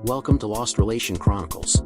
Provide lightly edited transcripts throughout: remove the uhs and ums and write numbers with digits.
Welcome to Lost Relation Chronicles.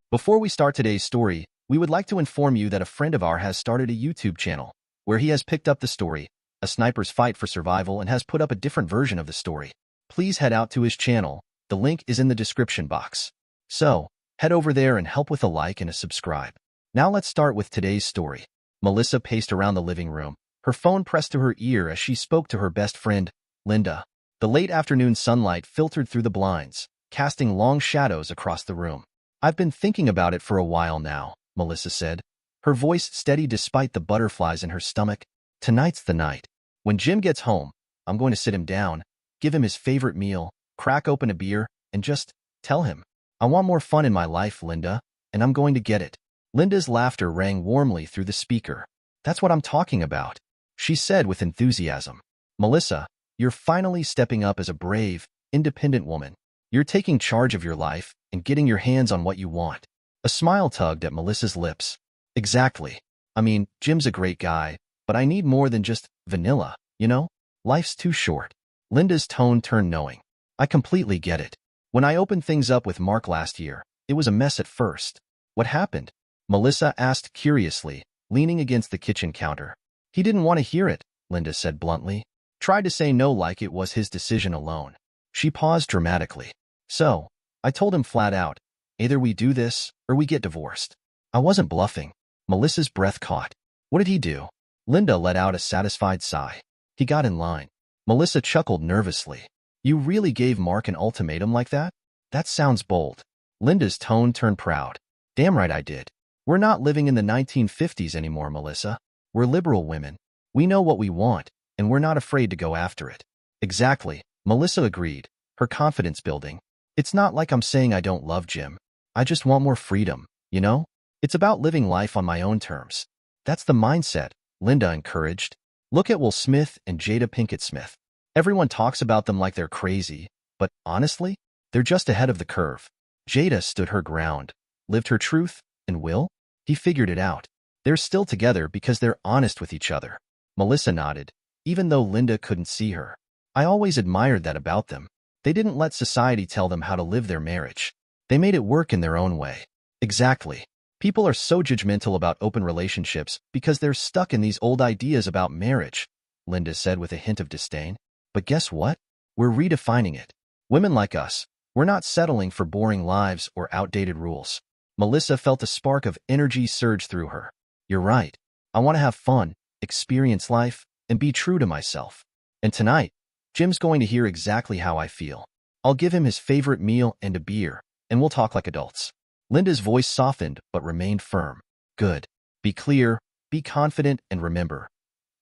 Before we start today's story, we would like to inform you that a friend of ours has started a YouTube channel where he has picked up the story, A Sniper's Fight for Survival, and has put up a different version of the story. Please head out to his channel. The link is in the description box. So, head over there and help with a like and a subscribe. Now let's start with today's story. Melissa paced around the living room, her phone pressed to her ear as she spoke to her best friend, Linda. The late afternoon sunlight filtered through the blinds, casting long shadows across the room. "I've been thinking about it for a while now," Melissa said, her voice steady despite the butterflies in her stomach. "Tonight's the night. When Jim gets home, I'm going to sit him down, give him his favorite meal, crack open a beer, and just tell him, I want more fun in my life, Linda, and I'm going to get it." Linda's laughter rang warmly through the speaker. "That's what I'm talking about," she said with enthusiasm. "Melissa, you're finally stepping up as a brave, independent woman. You're taking charge of your life and getting your hands on what you want." A smile tugged at Melissa's lips. "Exactly. I mean, Jim's a great guy, but I need more than just vanilla, you know? Life's too short." Linda's tone turned knowing. "I completely get it. When I opened things up with Mark last year, it was a mess at first." "What happened?" Melissa asked curiously, leaning against the kitchen counter. "He didn't want to hear it," Linda said bluntly. "Tried to say no like it was his decision alone." She paused dramatically. "So, I told him flat out, either we do this or we get divorced." "I wasn't bluffing." Melissa's breath caught. "What did he do?" Linda let out a satisfied sigh. "He got in line." Melissa chuckled nervously. "You really gave Mark an ultimatum like that? That sounds bold." Linda's tone turned proud. "Damn right I did. We're not living in the 1950s anymore, Melissa. We're liberal women. We know what we want, and we're not afraid to go after it." "Exactly," Melissa agreed, her confidence building. "It's not like I'm saying I don't love Jim. I just want more freedom, you know? It's about living life on my own terms." "That's the mindset," Linda encouraged. "Look at Will Smith and Jada Pinkett Smith. Everyone talks about them like they're crazy, but honestly, they're just ahead of the curve." Jada stood her ground, lived her truth, and Will? He figured it out. They're still together because they're honest with each other. Melissa nodded, even though Linda couldn't see her. "I always admired that about them. They didn't let society tell them how to live their marriage. They made it work in their own way." "Exactly. People are so judgmental about open relationships because they're stuck in these old ideas about marriage," Linda said with a hint of disdain. "But guess what? We're redefining it. Women like us, we're not settling for boring lives or outdated rules." Melissa felt a spark of energy surge through her. "You're right. I want to have fun, experience life, and be true to myself. And tonight, Jim's going to hear exactly how I feel. I'll give him his favorite meal and a beer, and we'll talk like adults." Linda's voice softened but remained firm. "Good. Be clear, be confident, and remember,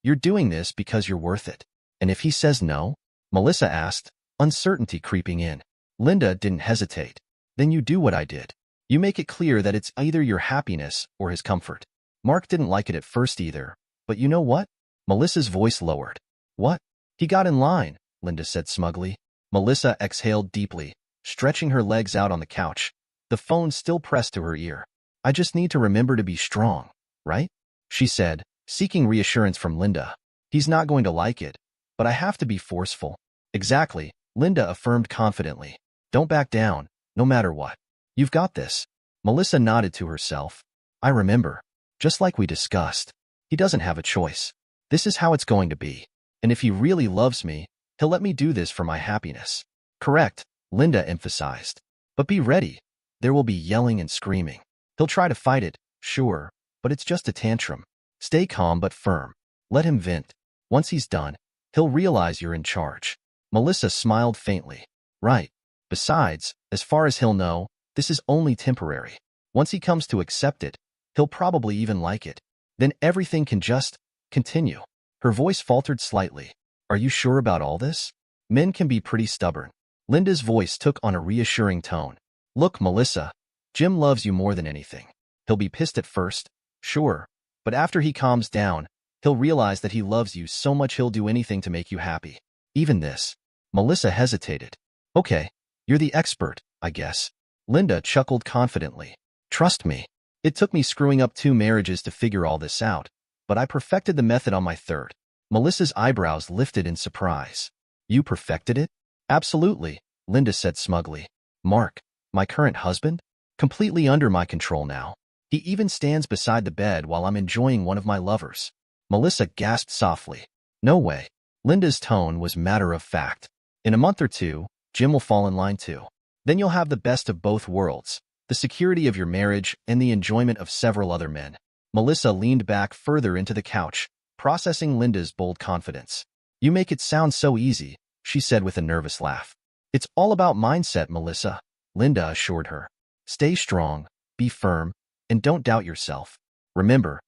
you're doing this because you're worth it." "And if he says no?" Melissa asked, uncertainty creeping in. Linda didn't hesitate. "Then you do what I did. You make it clear that it's either your happiness or his comfort." Mark didn't like it at first either, but you know what? Melissa's voice lowered. "What?" "He got in line," Linda said smugly. Melissa exhaled deeply, stretching her legs out on the couch, the phone still pressed to her ear. "I just need to remember to be strong, right?" she said, seeking reassurance from Linda. "He's not going to like it, but I have to be forceful." "Exactly," Linda affirmed confidently. "Don't back down, no matter what. You've got this." Melissa nodded to herself. "I remember. Just like we discussed. He doesn't have a choice. This is how it's going to be. And if he really loves me, he'll let me do this for my happiness." "Correct," Linda emphasized. "But be ready. There will be yelling and screaming. He'll try to fight it, sure, but it's just a tantrum. Stay calm but firm. Let him vent. Once he's done, he'll realize you're in charge." Melissa smiled faintly. "Right. Besides, as far as he'll know, this is only temporary. Once he comes to accept it, he'll probably even like it. Then everything can just continue." Her voice faltered slightly. "Are you sure about all this? Men can be pretty stubborn." Linda's voice took on a reassuring tone. "Look, Melissa, Jim loves you more than anything. He'll be pissed at first, sure, but after he calms down, he'll realize that he loves you so much he'll do anything to make you happy. Even this." Melissa hesitated. "Okay, you're the expert, I guess." Linda chuckled confidently. "Trust me. It took me screwing up 2 marriages to figure all this out, but I perfected the method on my third." Melissa's eyebrows lifted in surprise. "You perfected it?" "Absolutely," Linda said smugly. "Mark, My current husband? Completely under my control now. He even stands beside the bed while I'm enjoying one of my lovers. Melissa gasped softly. No way. Linda's tone was matter of fact. In a month or two, Jim will fall in line too. Then you'll have the best of both worlds, the security of your marriage and the enjoyment of several other men. Melissa leaned back further into the couch, processing Linda's bold confidence. You make it sound so easy, she said with a nervous laugh. It's all about mindset, Melissa, Linda assured her. Stay strong, be firm, and don't doubt yourself. Remember,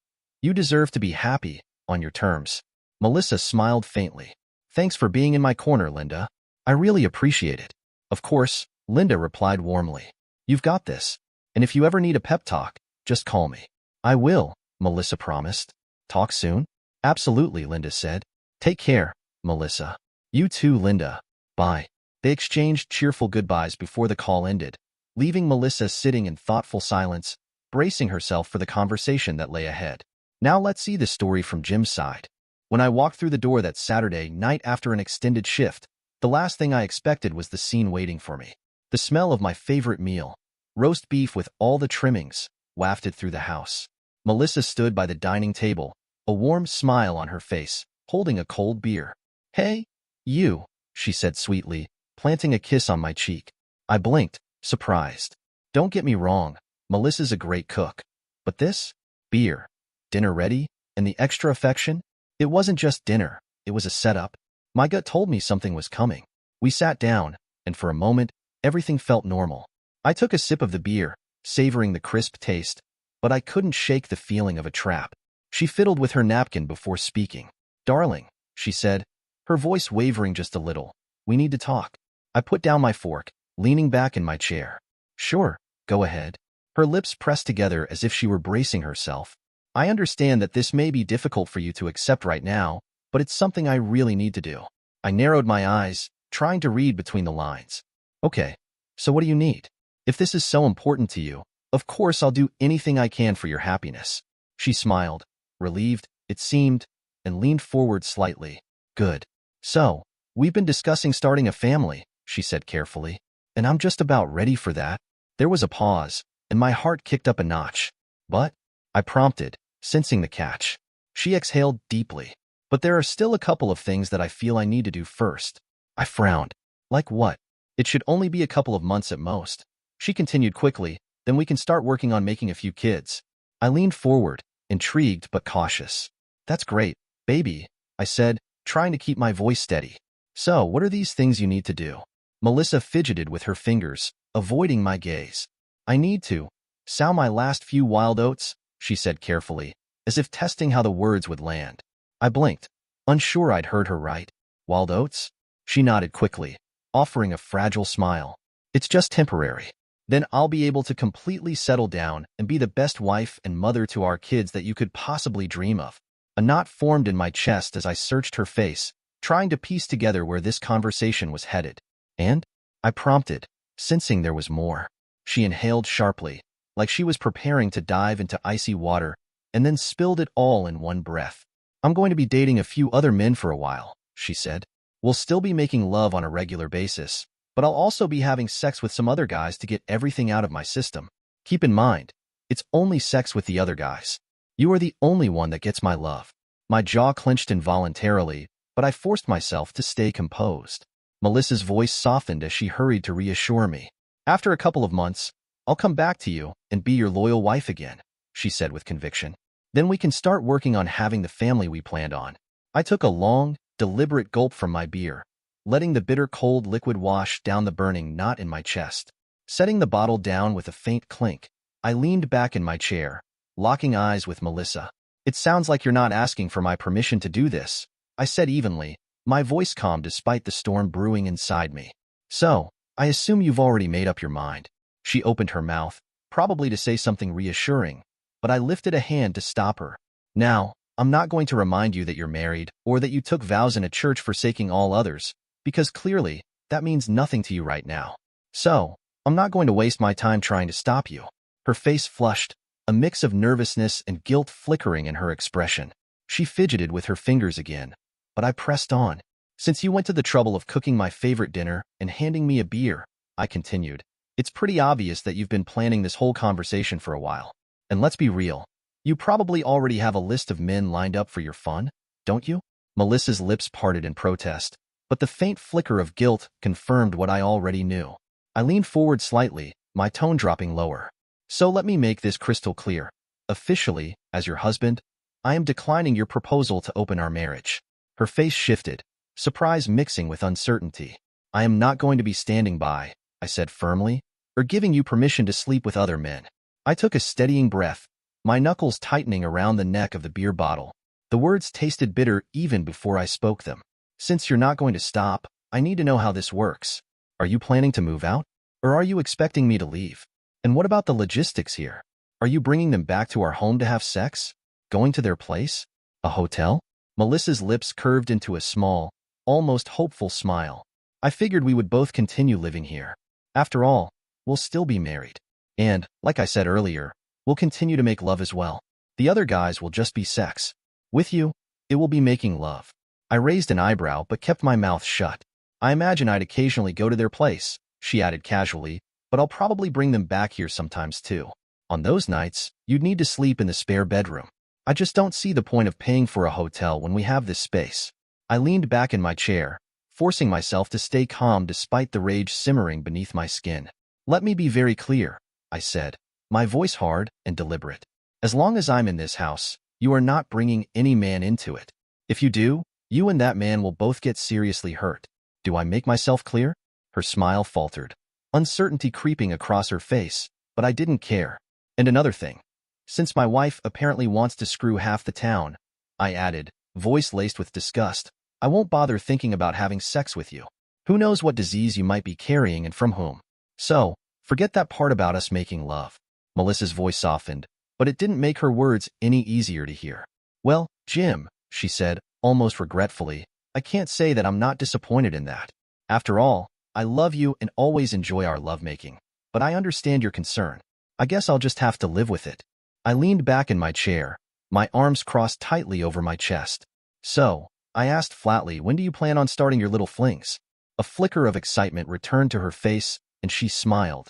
you deserve to be happy on your terms. Melissa smiled faintly. Thanks for being in my corner, Linda. I really appreciate it. Of course, Linda replied warmly. You've got this. And if you ever need a pep talk, just call me. I will, Melissa promised. Talk soon? Absolutely, Linda said. Take care, Melissa. You too, Linda. Bye. They exchanged cheerful goodbyes before the call ended, leaving Melissa sitting in thoughtful silence, bracing herself for the conversation that lay ahead. Now let's see the story from Jim's side. When I walked through the door that Saturday night after an extended shift, the last thing I expected was the scene waiting for me. The smell of my favorite meal, roast beef with all the trimmings, wafted through the house. Melissa stood by the dining table, a warm smile on her face, holding a cold beer. Hey, you, she said sweetly, planting a kiss on my cheek. I blinked, surprised. Don't get me wrong, Melissa's a great cook. But this? Beer, dinner ready, and the extra affection? It wasn't just dinner, it was a setup. My gut told me something was coming. We sat down, and for a moment, everything felt normal. I took a sip of the beer, savoring the crisp taste, but I couldn't shake the feeling of a trap. She fiddled with her napkin before speaking. Darling, she said, her voice wavering just a little, we need to talk. I put down my fork, leaning back in my chair. Sure, go ahead. Her lips pressed together as if she were bracing herself. I understand that this may be difficult for you to accept right now, but it's something I really need to do. I narrowed my eyes, trying to read between the lines. Okay, so what do you need? If this is so important to you, of course I'll do anything I can for your happiness. She smiled, relieved, it seemed, and leaned forward slightly. Good. So, we've been discussing starting a family, she said carefully, and I'm just about ready for that. There was a pause, and my heart kicked up a notch. But? I prompted, sensing the catch. She exhaled deeply. But there are still a couple of things that I feel I need to do first. I frowned. Like what? It should only be a couple of months at most. She continued quickly, then we can start working on making a few kids. I leaned forward, intrigued but cautious. That's great, baby, I said, trying to keep my voice steady. So, what are these things you need to do? Melissa fidgeted with her fingers, avoiding my gaze. I need to sow my last few wild oats, she said carefully, as if testing how the words would land. I blinked, unsure I'd heard her right. Wild oats? She nodded quickly, offering a fragile smile. It's just temporary. Then I'll be able to completely settle down and be the best wife and mother to our kids that you could possibly dream of. A knot formed in my chest as I searched her face, trying to piece together where this conversation was headed. And? I prompted, sensing there was more. She inhaled sharply, like she was preparing to dive into icy water, and then spilled it all in one breath. I'm going to be dating a few other men for a while, she said. We'll still be making love on a regular basis, but I'll also be having sex with some other guys to get everything out of my system. Keep in mind, it's only sex with the other guys. You are the only one that gets my love. My jaw clenched involuntarily, but I forced myself to stay composed. Melissa's voice softened as she hurried to reassure me. After a couple of months, I'll come back to you and be your loyal wife again, she said with conviction. Then we can start working on having the family we planned on. I took a long, deliberate gulp from my beer, letting the bitter cold liquid wash down the burning knot in my chest. Setting the bottle down with a faint clink, I leaned back in my chair, locking eyes with Melissa. It sounds like you're not asking for my permission to do this, I said evenly, my voice calm despite the storm brewing inside me. So, I assume you've already made up your mind. She opened her mouth, probably to say something reassuring, but I lifted a hand to stop her. Now, I'm not going to remind you that you're married or that you took vows in a church forsaking all others, because clearly, that means nothing to you right now. So, I'm not going to waste my time trying to stop you. Her face flushed, a mix of nervousness and guilt flickering in her expression. She fidgeted with her fingers again, but I pressed on. Since you went to the trouble of cooking my favorite dinner and handing me a beer, I continued, It's pretty obvious that you've been planning this whole conversation for a while. And let's be real. You probably already have a list of men lined up for your fun, don't you? Melissa's lips parted in protest, but the faint flicker of guilt confirmed what I already knew. I leaned forward slightly, my tone dropping lower. So let me make this crystal clear. Officially, as your husband, I am declining your proposal to open our marriage. Her face shifted, surprise mixing with uncertainty. I am not going to be standing by, I said firmly, or giving you permission to sleep with other men. I took a steadying breath, my knuckles tightening around the neck of the beer bottle. The words tasted bitter even before I spoke them. Since you're not going to stop, I need to know how this works. Are you planning to move out? Or are you expecting me to leave? And what about the logistics here? Are you bringing them back to our home to have sex? Going to their place? A hotel? Melissa's lips curved into a small, almost hopeful smile. I figured we would both continue living here. After all, we'll still be married. And, like I said earlier, we'll continue to make love as well. The other guys will just be sex. With you, it will be making love. I raised an eyebrow but kept my mouth shut. I imagine I'd occasionally go to their place, she added casually, but I'll probably bring them back here sometimes too. On those nights, you'd need to sleep in the spare bedroom. I just don't see the point of paying for a hotel when we have this space. I leaned back in my chair, forcing myself to stay calm despite the rage simmering beneath my skin. Let me be very clear, I said, my voice hard and deliberate. As long as I'm in this house, you are not bringing any man into it. If you do, you and that man will both get seriously hurt. Do I make myself clear? Her smile faltered, uncertainty creeping across her face, but I didn't care. And another thing. Since my wife apparently wants to screw half the town, I added, voice laced with disgust, I won't bother thinking about having sex with you. Who knows what disease you might be carrying and from whom. So, forget that part about us making love. Melissa's voice softened, but it didn't make her words any easier to hear. Well, Jim, she said, almost regretfully, I can't say that I'm not disappointed in that. After all, I love you and always enjoy our lovemaking. But I understand your concern. I guess I'll just have to live with it. I leaned back in my chair, my arms crossed tightly over my chest. So, I asked flatly, when do you plan on starting your little flings? A flicker of excitement returned to her face, and she smiled,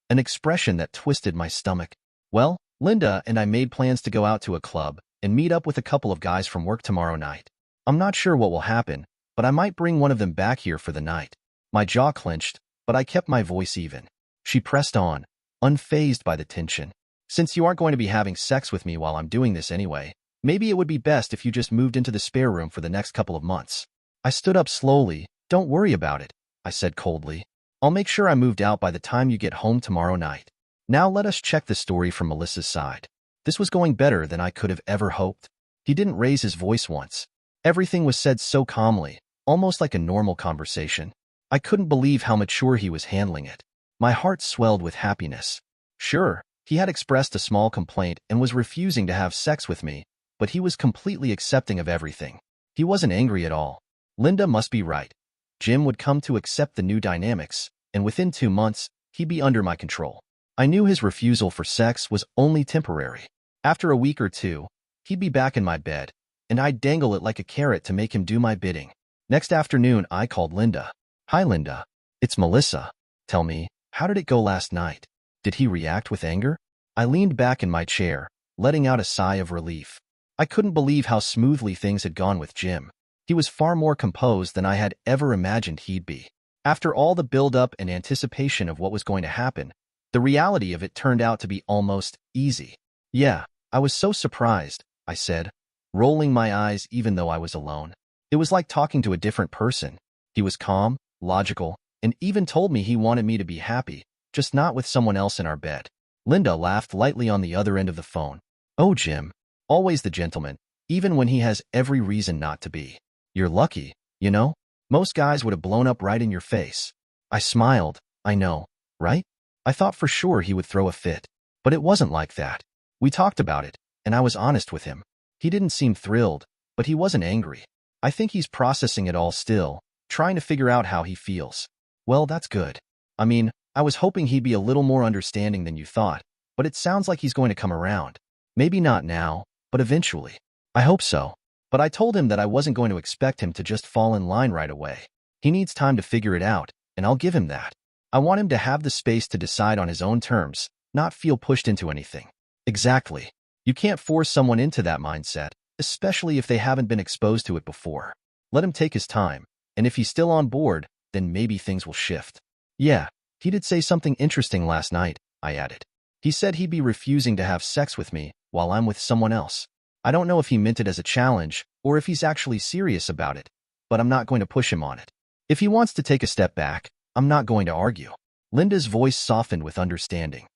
an expression that twisted my stomach. Well, Linda and I made plans to go out to a club and meet up with a couple of guys from work tomorrow night. I'm not sure what will happen, but I might bring one of them back here for the night. My jaw clenched, but I kept my voice even. She pressed on, unfazed by the tension. Since you aren't going to be having sex with me while I'm doing this anyway, maybe it would be best if you just moved into the spare room for the next couple of months. I stood up slowly. Don't worry about it, I said coldly. I'll make sure I moved out by the time you get home tomorrow night. Now let us check the story from Melissa's side. This was going better than I could have ever hoped. He didn't raise his voice once. Everything was said so calmly, almost like a normal conversation. I couldn't believe how mature he was handling it. My heart swelled with happiness. Sure, he had expressed a small complaint and was refusing to have sex with me, but he was completely accepting of everything. He wasn't angry at all. Linda must be right. Jim would come to accept the new dynamics, and within 2 months, he'd be under my control. I knew his refusal for sex was only temporary. After a week or two, he'd be back in my bed, and I'd dangle it like a carrot to make him do my bidding. Next afternoon, I called Linda. Hi, Linda. It's Melissa. Tell me, how did it go last night? Did he react with anger? I leaned back in my chair, letting out a sigh of relief. I couldn't believe how smoothly things had gone with Jim. He was far more composed than I had ever imagined he'd be. After all the build-up and anticipation of what was going to happen, the reality of it turned out to be almost easy. Yeah, I was so surprised, I said, rolling my eyes even though I was alone. It was like talking to a different person. He was calm, logical, and even told me he wanted me to be happy, just not with someone else in our bed. Linda laughed lightly on the other end of the phone. Oh, Jim. Always the gentleman, even when he has every reason not to be. You're lucky, you know? Most guys would have blown up right in your face. I smiled. I know, right? I thought for sure he would throw a fit. But it wasn't like that. We talked about it, and I was honest with him. He didn't seem thrilled, but he wasn't angry. I think he's processing it all still, trying to figure out how he feels. Well, that's good. I mean, I was hoping he'd be a little more understanding than you thought, but it sounds like he's going to come around. Maybe not now, but eventually. I hope so. But I told him that I wasn't going to expect him to just fall in line right away. He needs time to figure it out, and I'll give him that. I want him to have the space to decide on his own terms, not feel pushed into anything. Exactly. You can't force someone into that mindset, especially if they haven't been exposed to it before. Let him take his time, and if he's still on board, then maybe things will shift. Yeah, he did say something interesting last night, I added. He said he'd be refusing to have sex with me while I'm with someone else. I don't know if he meant it as a challenge or if he's actually serious about it, but I'm not going to push him on it. If he wants to take a step back, I'm not going to argue. Linda's voice softened with understanding.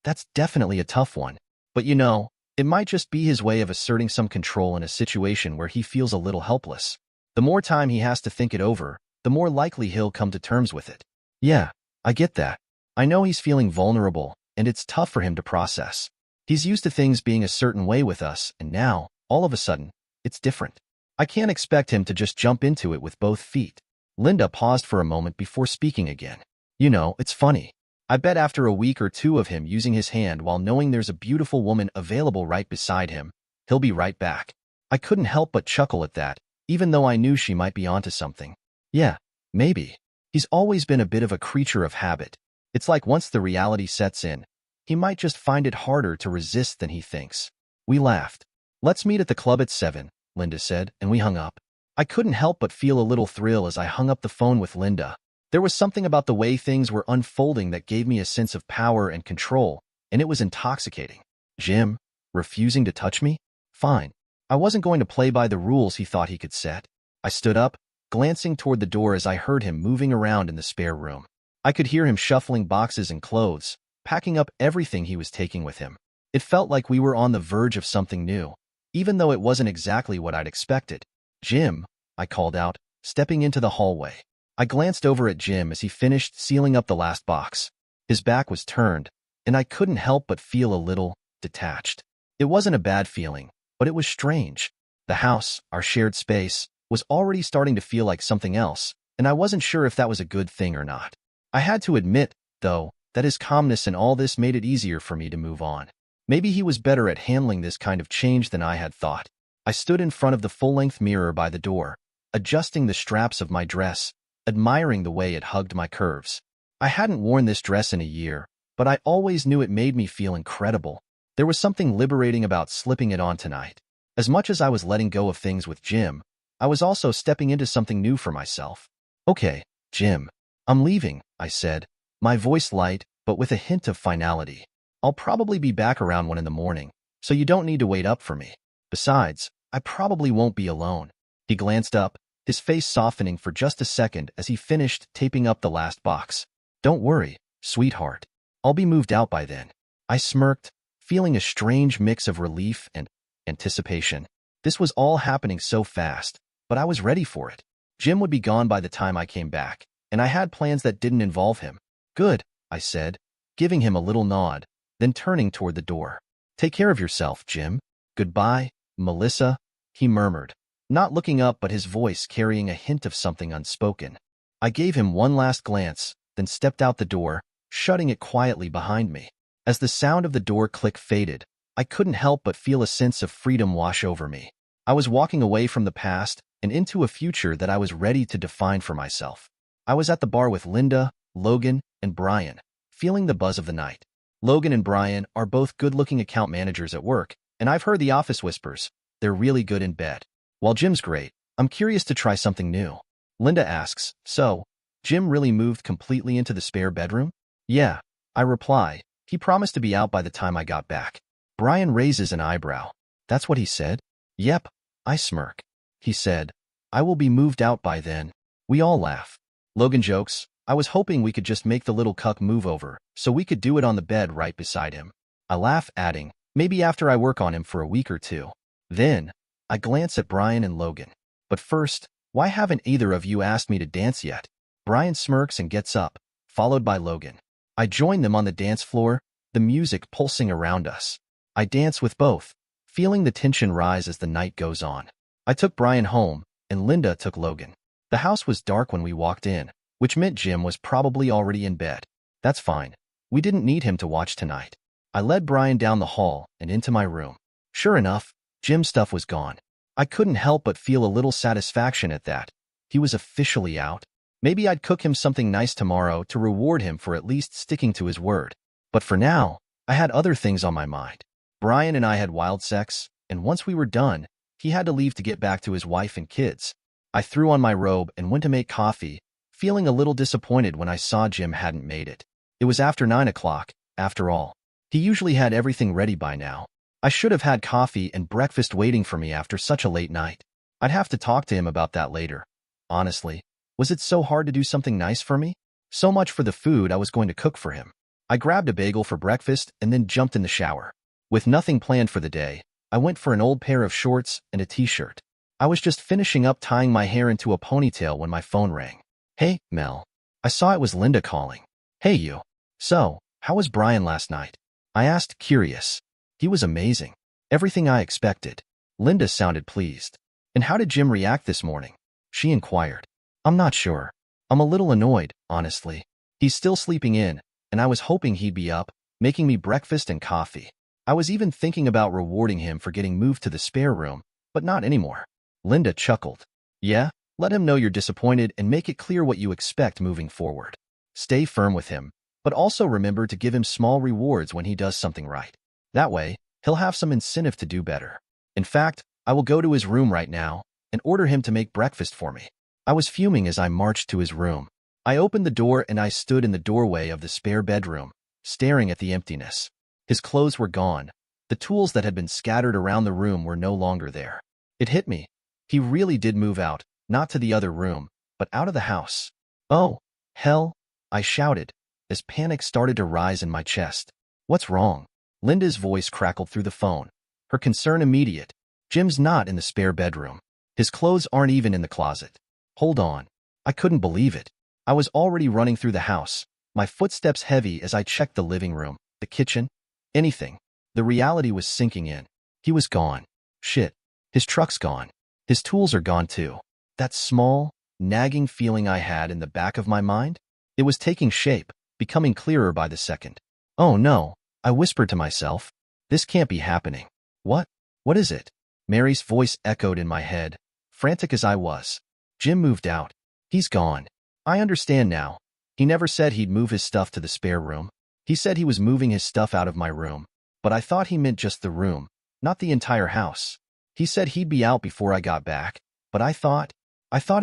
That's definitely a tough one. But you know, it might just be his way of asserting some control in a situation where he feels a little helpless. The more time he has to think it over, the more likely he'll come to terms with it. Yeah, I get that. I know he's feeling vulnerable, and it's tough for him to process. He's used to things being a certain way with us, and now, all of a sudden, it's different. I can't expect him to just jump into it with both feet. Linda paused for a moment before speaking again. You know, it's funny. I bet after a week or two of him using his hand while knowing there's a beautiful woman available right beside him, he'll be right back. I couldn't help but chuckle at that, even though I knew she might be onto something. Yeah, maybe. He's always been a bit of a creature of habit. It's like once the reality sets in, he might just find it harder to resist than he thinks. We laughed. Let's meet at the club at 7, Linda said, and we hung up. I couldn't help but feel a little thrill as I hung up the phone with Linda. There was something about the way things were unfolding that gave me a sense of power and control, and it was intoxicating. Jim, refusing to touch me? Fine. I wasn't going to play by the rules he thought he could set. I stood up, glancing toward the door as I heard him moving around in the spare room. I could hear him shuffling boxes and clothes, packing up everything he was taking with him. It felt like we were on the verge of something new, even though it wasn't exactly what I'd expected. Jim, I called out, stepping into the hallway. I glanced over at Jim as he finished sealing up the last box. His back was turned, and I couldn't help but feel a little detached. It wasn't a bad feeling, but it was strange. The house, our shared space, was already starting to feel like something else, and I wasn't sure if that was a good thing or not. I had to admit, though, that his calmness and all this made it easier for me to move on. Maybe he was better at handling this kind of change than I had thought. I stood in front of the full-length mirror by the door, adjusting the straps of my dress, admiring the way it hugged my curves. I hadn't worn this dress in a year, but I always knew it made me feel incredible. There was something liberating about slipping it on tonight. As much as I was letting go of things with Jim, I was also stepping into something new for myself. Okay, Jim, I'm leaving, I said, my voice light, but with a hint of finality. I'll probably be back around 1 in the morning, so you don't need to wait up for me. Besides, I probably won't be alone. He glanced up, his face softening for just a second as he finished taping up the last box. Don't worry, sweetheart. I'll be moved out by then. I smirked, feeling a strange mix of relief and anticipation. This was all happening so fast, but I was ready for it. Jim would be gone by the time I came back, and I had plans that didn't involve him. Good, I said, giving him a little nod, then turning toward the door. Take care of yourself, Jim. Goodbye, Melissa, he murmured, not looking up but his voice carrying a hint of something unspoken. I gave him one last glance, then stepped out the door, shutting it quietly behind me. As the sound of the door click faded, I couldn't help but feel a sense of freedom wash over me. I was walking away from the past and into a future that I was ready to define for myself. I was at the bar with Linda, Logan, and Brian, feeling the buzz of the night. Logan and Brian are both good-looking account managers at work, and I've heard the office whispers. They're really good in bed. While Jim's great, I'm curious to try something new. Linda asks, so, Jim really moved completely into the spare bedroom? Yeah, I reply. He promised to be out by the time I got back. Brian raises an eyebrow. That's what he said? Yep, I smirk. He said, I will be moved out by then. We all laugh. Logan jokes, I was hoping we could just make the little cuck move over, so we could do it on the bed right beside him. I laugh, adding, maybe after I work on him for a week or two. Then, I glance at Brian and Logan. But first, why haven't either of you asked me to dance yet? Brian smirks and gets up, followed by Logan. I join them on the dance floor, the music pulsing around us. I dance with both, feeling the tension rise as the night goes on. I took Brian home, and Linda took Logan. The house was dark when we walked in, which meant Jim was probably already in bed. That's fine. We didn't need him to watch tonight. I led Brian down the hall and into my room. Sure enough, Jim's stuff was gone. I couldn't help but feel a little satisfaction at that. He was officially out. Maybe I'd cook him something nice tomorrow to reward him for at least sticking to his word. But for now, I had other things on my mind. Brian and I had wild sex, and once we were done, he had to leave to get back to his wife and kids. I threw on my robe and went to make coffee, feeling a little disappointed when I saw Jim hadn't made it. It was after 9 o'clock, after all. He usually had everything ready by now. I should have had coffee and breakfast waiting for me after such a late night. I'd have to talk to him about that later. Honestly, was it so hard to do something nice for me? So much for the food I was going to cook for him. I grabbed a bagel for breakfast and then jumped in the shower. With nothing planned for the day, I went for an old pair of shorts and a t-shirt. I was just finishing up tying my hair into a ponytail when my phone rang. Hey, Mel. I saw it was Linda calling. Hey, you. So, how was Brian last night? I asked, curious. He was amazing. Everything I expected. Linda sounded pleased. And how did Jim react this morning? She inquired. I'm not sure. I'm a little annoyed, honestly. He's still sleeping in, and I was hoping he'd be up, making me breakfast and coffee. I was even thinking about rewarding him for getting moved to the spare room, but not anymore. Linda chuckled. Yeah, let him know you're disappointed and make it clear what you expect moving forward. Stay firm with him, but also remember to give him small rewards when he does something right. That way, he'll have some incentive to do better. In fact, I will go to his room right now and order him to make breakfast for me. I was fuming as I marched to his room. I opened the door and I stood in the doorway of the spare bedroom, staring at the emptiness. His clothes were gone. The tools that had been scattered around the room were no longer there. It hit me. He really did move out, not to the other room, but out of the house. Oh, hell, I shouted, as panic started to rise in my chest. What's wrong? Linda's voice crackled through the phone, her concern immediate. Jim's not in the spare bedroom. His clothes aren't even in the closet. Hold on. I couldn't believe it. I was already running through the house, my footsteps heavy as I checked the living room, the kitchen, anything. The reality was sinking in. He was gone. Shit. His truck's gone. His tools are gone too. That small, nagging feeling I had in the back of my mind? It was taking shape, becoming clearer by the second. Oh no, I whispered to myself. This can't be happening. What? What is it? Mary's voice echoed in my head, frantic as I was. Jim moved out. He's gone. I understand now. He never said he'd move his stuff to the spare room. He said he was moving his stuff out of my room, but I thought he meant just the room, not the entire house. He said he'd be out before I got back, but I thought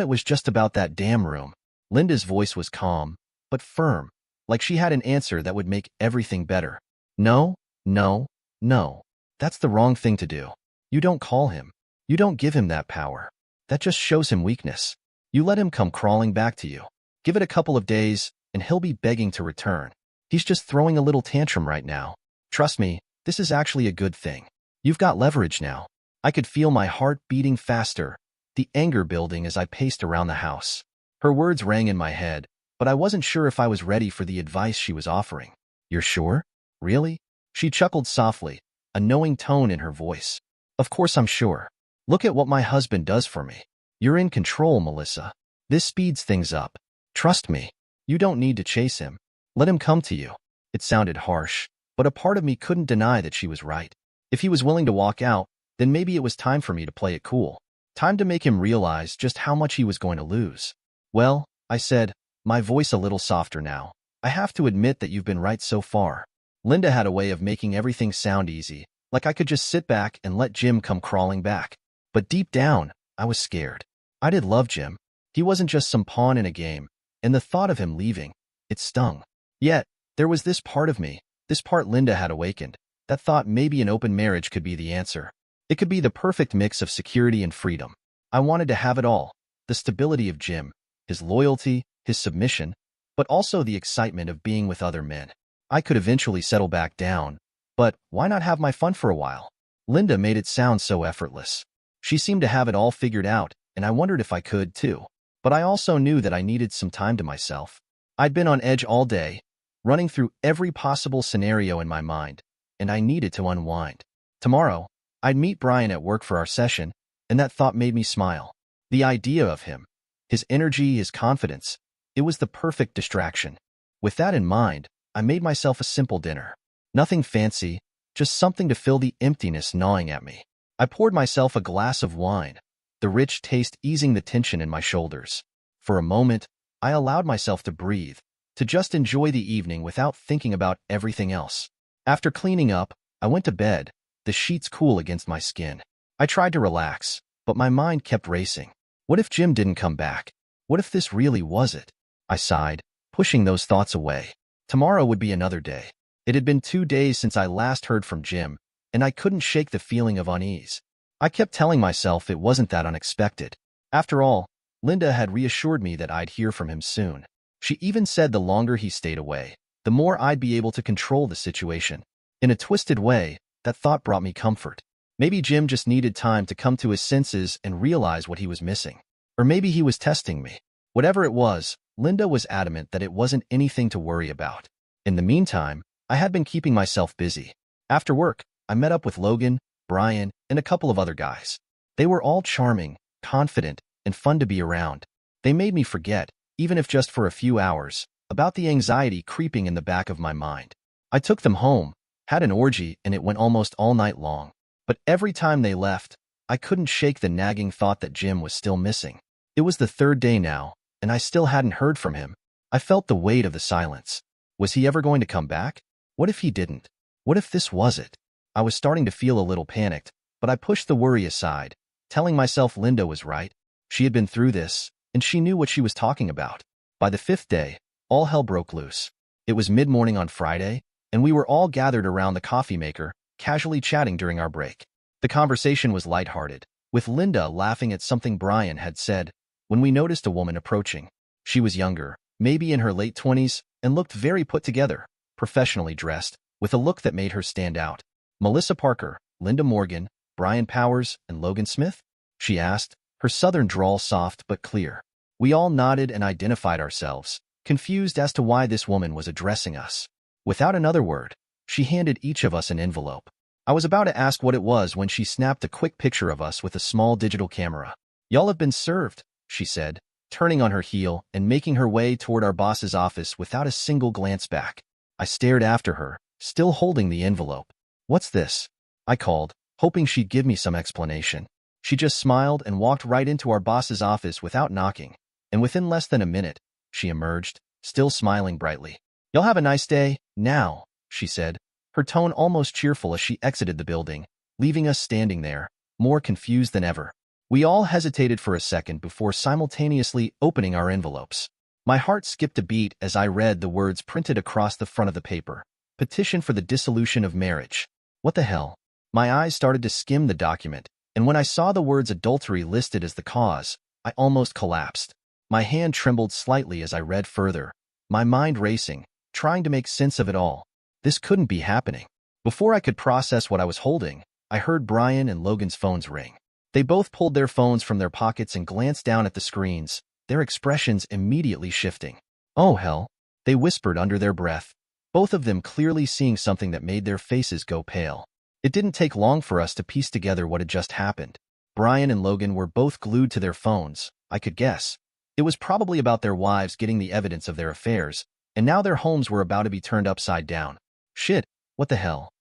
it was just about that damn room. Linda's voice was calm, but firm, like she had an answer that would make everything better. No, no, no. That's the wrong thing to do. You don't call him. You don't give him that power. That just shows him weakness. You let him come crawling back to you. Give it a couple of days, and he'll be begging to return. He's just throwing a little tantrum right now. Trust me, this is actually a good thing. You've got leverage now. I could feel my heart beating faster, the anger building as I paced around the house. Her words rang in my head, but I wasn't sure if I was ready for the advice she was offering. You're sure? Really? She chuckled softly, a knowing tone in her voice. Of course I'm sure. Look at what my husband does for me. You're in control, Melissa. This speeds things up. Trust me. You don't need to chase him. Let him come to you. It sounded harsh, but a part of me couldn't deny that she was right. If he was willing to walk out, then maybe it was time for me to play it cool. Time to make him realize just how much he was going to lose. Well, I said, my voice a little softer now. I have to admit that you've been right so far. Linda had a way of making everything sound easy, like I could just sit back and let Jim come crawling back. But deep down, I was scared. I did love Jim. He wasn't just some pawn in a game, and the thought of him leaving, it stung. Yet, there was this part of me, this part Linda had awakened, that thought maybe an open marriage could be the answer. It could be the perfect mix of security and freedom. I wanted to have it all, the stability of Jim, his loyalty, his submission, but also the excitement of being with other men. I could eventually settle back down, but why not have my fun for a while? Linda made it sound so effortless. She seemed to have it all figured out, and I wondered if I could too. But I also knew that I needed some time to myself. I'd been on edge all day, running through every possible scenario in my mind, and I needed to unwind. Tomorrow, I'd meet Brian at work for our session, and that thought made me smile. The idea of him, his energy, his confidence, it was the perfect distraction. With that in mind, I made myself a simple dinner. Nothing fancy, just something to fill the emptiness gnawing at me. I poured myself a glass of wine, the rich taste easing the tension in my shoulders. For a moment, I allowed myself to breathe, to just enjoy the evening without thinking about everything else. After cleaning up, I went to bed, the sheets cool against my skin. I tried to relax, but my mind kept racing. What if Jim didn't come back? What if this really was it? I sighed, pushing those thoughts away. Tomorrow would be another day. It had been 2 days since I last heard from Jim, and I couldn't shake the feeling of unease. I kept telling myself it wasn't that unexpected. After all, Linda had reassured me that I'd hear from him soon. She even said the longer he stayed away, the more I'd be able to control the situation. In a twisted way, that thought brought me comfort. Maybe Jim just needed time to come to his senses and realize what he was missing. Or maybe he was testing me. Whatever it was, Linda was adamant that it wasn't anything to worry about. In the meantime, I had been keeping myself busy. After work, I met up with Logan, Brian, and a couple of other guys. They were all charming, confident, and fun to be around. They made me forget, even if just for a few hours, about the anxiety creeping in the back of my mind. I took them home, had an orgy, and it went almost all night long. But every time they left, I couldn't shake the nagging thought that Jim was still missing. It was the 3rd day now, and I still hadn't heard from him. I felt the weight of the silence. Was he ever going to come back? What if he didn't? What if this was it? I was starting to feel a little panicked, but I pushed the worry aside, telling myself Linda was right. She had been through this, and she knew what she was talking about. By the 5th day, all hell broke loose. It was mid-morning on Friday, and we were all gathered around the coffee maker, casually chatting during our break. The conversation was lighthearted, with Linda laughing at something Brian had said when we noticed a woman approaching. She was younger, maybe in her late 20s, and looked very put together, professionally dressed, with a look that made her stand out. "Melissa Parker, Linda Morgan, Brian Powers, and Logan Smith?" she asked, her southern drawl soft but clear. We all nodded and identified ourselves, confused as to why this woman was addressing us. Without another word, she handed each of us an envelope. I was about to ask what it was when she snapped a quick picture of us with a small digital camera. "Y'all have been served," she said, turning on her heel and making her way toward our boss's office without a single glance back. I stared after her, still holding the envelope. "What's this?" I called, hoping she'd give me some explanation. She just smiled and walked right into our boss's office without knocking, and within less than a minute, she emerged, still smiling brightly. "Y'all have a nice day, now," she said, her tone almost cheerful as she exited the building, leaving us standing there, more confused than ever. We all hesitated for a second before simultaneously opening our envelopes. My heart skipped a beat as I read the words printed across the front of the paper. "Petition for the dissolution of marriage." What the hell? My eyes started to skim the document, and when I saw the words adultery listed as the cause, I almost collapsed. My hand trembled slightly as I read further, my mind racing, trying to make sense of it all. This couldn't be happening. Before I could process what I was holding, I heard Brian and Logan's phones ring. They both pulled their phones from their pockets and glanced down at the screens, their expressions immediately shifting. "Oh hell," they whispered under their breath, both of them clearly seeing something that made their faces go pale. It didn't take long for us to piece together what had just happened. Brian and Logan were both glued to their phones, I could guess. It was probably about their wives getting the evidence of their affairs, and now their homes were about to be turned upside down. "Shit, what the hell?"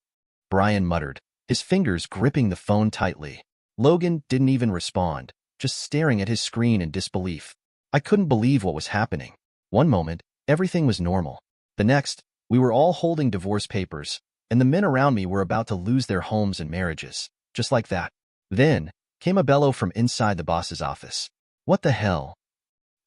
Brian muttered, his fingers gripping the phone tightly. Logan didn't even respond, just staring at his screen in disbelief. I couldn't believe what was happening. One moment, everything was normal. The next, we were all holding divorce papers, and the men around me were about to lose their homes and marriages, just like that. Then, came a bellow from inside the boss's office. "What the hell?"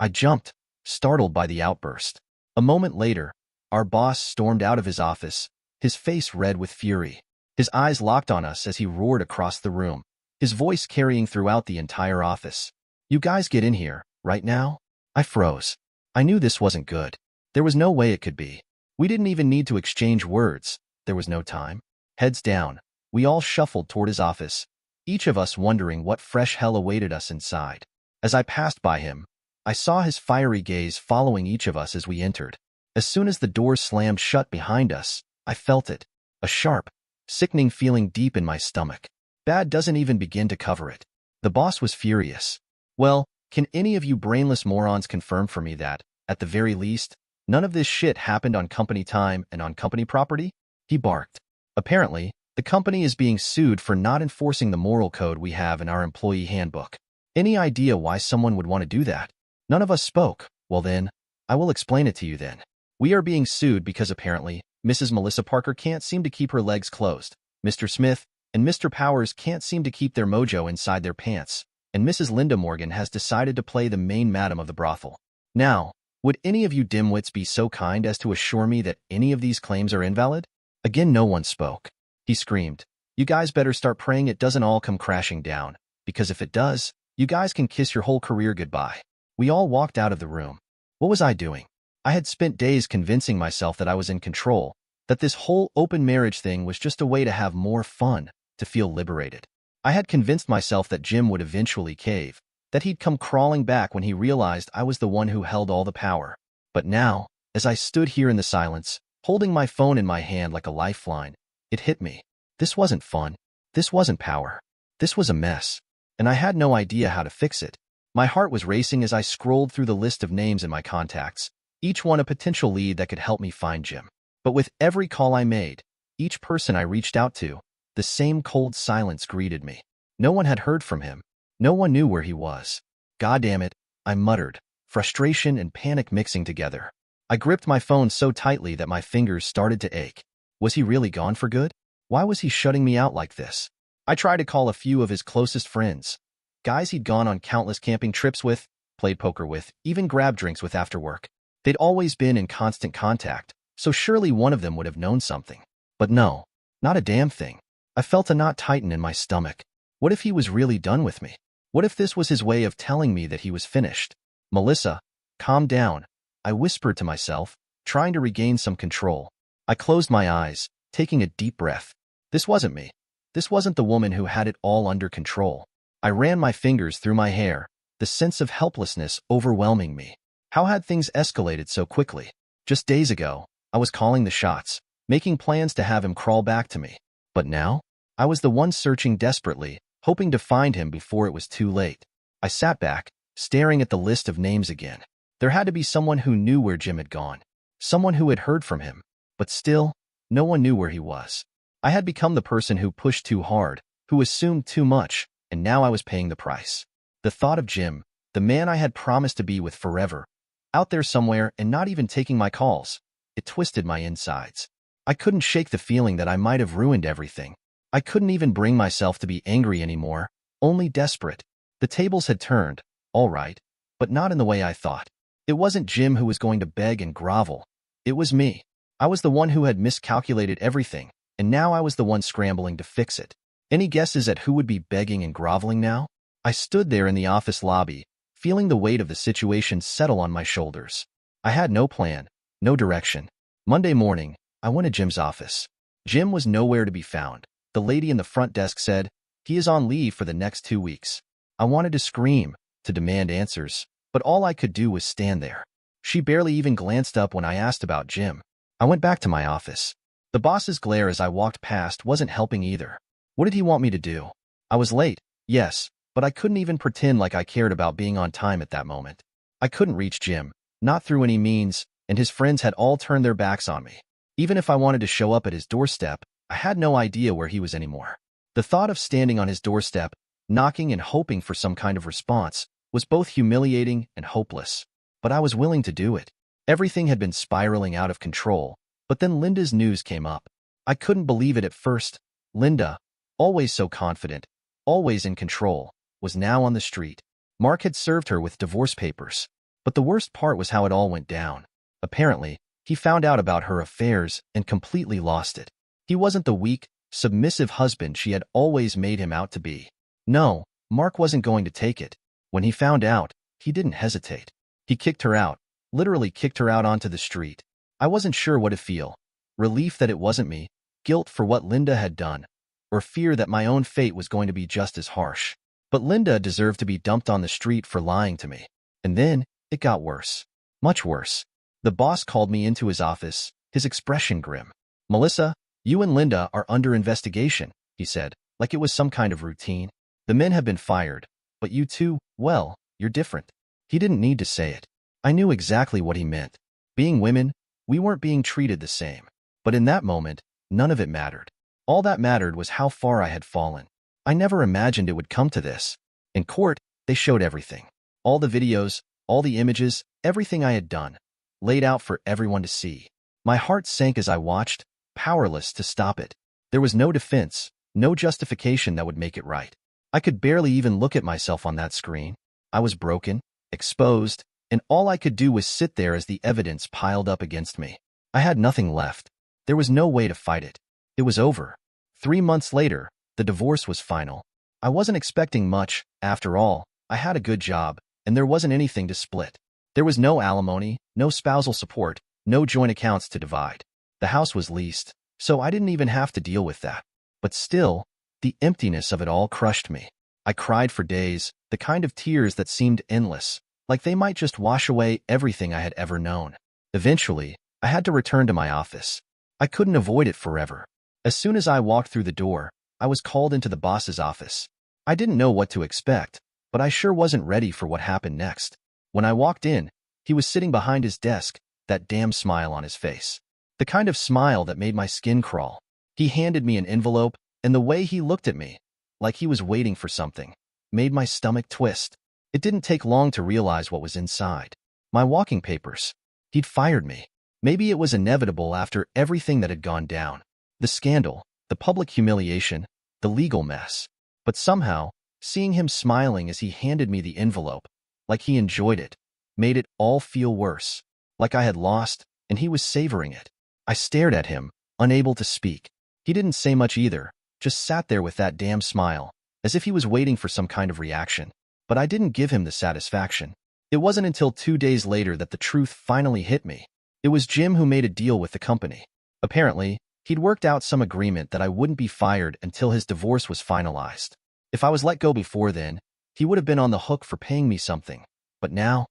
I jumped, startled by the outburst. A moment later, our boss stormed out of his office, his face red with fury. His eyes locked on us as he roared across the room, his voice carrying throughout the entire office. "You guys get in here, right now?" I froze. I knew this wasn't good. There was no way it could be. We didn't even need to exchange words. There was no time. Heads down, we all shuffled toward his office, each of us wondering what fresh hell awaited us inside. As I passed by him, I saw his fiery gaze following each of us as we entered. As soon as the doors slammed shut behind us, I felt it. A sharp, sickening feeling deep in my stomach. Bad doesn't even begin to cover it. The boss was furious. "Well, can any of you brainless morons confirm for me that, at the very least, none of this shit happened on company time and on company property?" he barked. Apparently, the company is being sued for not enforcing the moral code we have in our employee handbook. Any idea why someone would want to do that? None of us spoke. Well then, I will explain it to you then. We are being sued because apparently, Mrs. Melissa Parker can't seem to keep her legs closed. Mr. Smith and Mr. Powers can't seem to keep their mojo inside their pants, and Mrs. Linda Morgan has decided to play the main madam of the brothel. Now, would any of you dimwits be so kind as to assure me that any of these claims are invalid? Again, no one spoke. He screamed, "You guys better start praying it doesn't all come crashing down, because if it does, you guys can kiss your whole career goodbye." We all walked out of the room. What was I doing? I had spent days convincing myself that I was in control, that this whole open marriage thing was just a way to have more fun, to feel liberated. I had convinced myself that Jim would eventually cave, that he'd come crawling back when he realized I was the one who held all the power. But now, as I stood here in the silence, holding my phone in my hand like a lifeline, it hit me. This wasn't fun. This wasn't power. This was a mess. And I had no idea how to fix it. My heart was racing as I scrolled through the list of names in my contacts, each one a potential lead that could help me find Jim. But with every call I made, each person I reached out to, the same cold silence greeted me. No one had heard from him. No one knew where he was. God damn it, I muttered, frustration and panic mixing together. I gripped my phone so tightly that my fingers started to ache. Was he really gone for good? Why was he shutting me out like this? I tried to call a few of his closest friends, guys he'd gone on countless camping trips with, played poker with, even grabbed drinks with after work. They'd always been in constant contact, so surely one of them would have known something. But no, not a damn thing. I felt a knot tighten in my stomach. What if he was really done with me? What if this was his way of telling me that he was finished? "Melissa, calm down," I whispered to myself, trying to regain some control. I closed my eyes, taking a deep breath. This wasn't me. This wasn't the woman who had it all under control. I ran my fingers through my hair, the sense of helplessness overwhelming me. How had things escalated so quickly? Just days ago, I was calling the shots, making plans to have him crawl back to me. But now, I was the one searching desperately, hoping to find him before it was too late. I sat back, staring at the list of names again. There had to be someone who knew where Jim had gone, someone who had heard from him. But still, no one knew where he was. I had become the person who pushed too hard, who assumed too much, and now I was paying the price. The thought of Jim, the man I had promised to be with forever, out there somewhere and not even taking my calls, it twisted my insides. I couldn't shake the feeling that I might have ruined everything. I couldn't even bring myself to be angry anymore, only desperate. The tables had turned, all right, but not in the way I thought. It wasn't Jim who was going to beg and grovel. It was me. I was the one who had miscalculated everything, and now I was the one scrambling to fix it. Any guesses at who would be begging and groveling now? I stood there in the office lobby, feeling the weight of the situation settle on my shoulders. I had no plan, no direction. Monday morning, I went to Jim's office. Jim was nowhere to be found. The lady in the front desk said, "He is on leave for the next 2 weeks." I wanted to scream, to demand answers, but all I could do was stand there. She barely even glanced up when I asked about Jim. I went back to my office. The boss's glare as I walked past wasn't helping either. What did he want me to do? I was late, yes, but I couldn't even pretend like I cared about being on time at that moment. I couldn't reach Jim, not through any means, and his friends had all turned their backs on me. Even if I wanted to show up at his doorstep, I had no idea where he was anymore. The thought of standing on his doorstep, knocking and hoping for some kind of response, was both humiliating and hopeless. But I was willing to do it. Everything had been spiraling out of control, but then Linda's news came up. I couldn't believe it at first. Linda, always so confident, always in control, was now on the street. Mark had served her with divorce papers. But the worst part was how it all went down. Apparently, he found out about her affairs and completely lost it. He wasn't the weak, submissive husband she had always made him out to be. No, Mark wasn't going to take it. When he found out, he didn't hesitate. He kicked her out, literally kicked her out onto the street. I wasn't sure what to feel. Relief that it wasn't me, guilt for what Linda had done, or fear that my own fate was going to be just as harsh. But Linda deserved to be dumped on the street for lying to me. And then, it got worse. Much worse. The boss called me into his office, his expression grim. "Melissa, you and Linda are under investigation," he said, like it was some kind of routine. "The men have been fired, but you two, well, you're different." He didn't need to say it. I knew exactly what he meant. Being women, we weren't being treated the same. But in that moment, none of it mattered. All that mattered was how far I had fallen. I never imagined it would come to this. In court, they showed everything. All the videos, all the images, everything I had done. laid out for everyone to see. My heart sank as I watched, powerless to stop it. There was no defense, no justification that would make it right. I could barely even look at myself on that screen. I was broken, exposed, and all I could do was sit there as the evidence piled up against me. I had nothing left. There was no way to fight it. It was over. 3 months later, the divorce was final. I wasn't expecting much. After all, I had a good job, and there wasn't anything to split. There was no alimony, no spousal support, no joint accounts to divide. The house was leased, so I didn't even have to deal with that. But still, the emptiness of it all crushed me. I cried for days, the kind of tears that seemed endless, like they might just wash away everything I had ever known. Eventually, I had to return to my office. I couldn't avoid it forever. As soon as I walked through the door, I was called into the boss's office. I didn't know what to expect, but I sure wasn't ready for what happened next. When I walked in, he was sitting behind his desk, that damn smile on his face. The kind of smile that made my skin crawl. He handed me an envelope, and the way he looked at me, like he was waiting for something, made my stomach twist. It didn't take long to realize what was inside. My walking papers. He'd fired me. Maybe it was inevitable after everything that had gone down. The scandal, the public humiliation, the legal mess. But somehow, seeing him smiling as he handed me the envelope, like he enjoyed it, made it all feel worse. Like I had lost, and he was savoring it. I stared at him, unable to speak. He didn't say much either, just sat there with that damn smile, as if he was waiting for some kind of reaction. But I didn't give him the satisfaction. It wasn't until 2 days later that the truth finally hit me. It was Jim who made a deal with the company. Apparently, he'd worked out some agreement that I wouldn't be fired until his divorce was finalized. If I was let go before then, he would have been on the hook for paying me something. But now,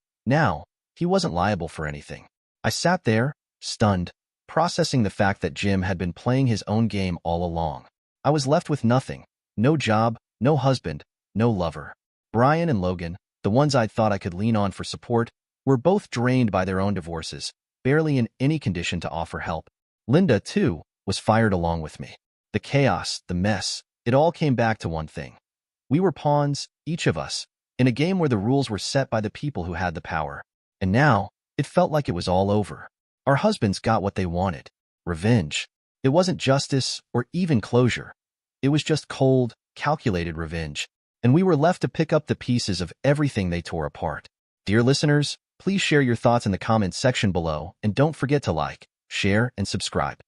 he wasn't liable for anything. I sat there, stunned, processing the fact that Jim had been playing his own game all along. I was left with nothing. No job, no husband, no lover. Brian and Logan, the ones I'd thought I could lean on for support, were both drained by their own divorces, barely in any condition to offer help. Linda, too, was fired along with me. The chaos, the mess, it all came back to one thing. We were pawns, each of us, in a game where the rules were set by the people who had the power. And now, it felt like it was all over. Our husbands got what they wanted. Revenge. It wasn't justice or even closure. It was just cold, calculated revenge. And we were left to pick up the pieces of everything they tore apart. Dear listeners, please share your thoughts in the comments section below, and don't forget to like, share, and subscribe.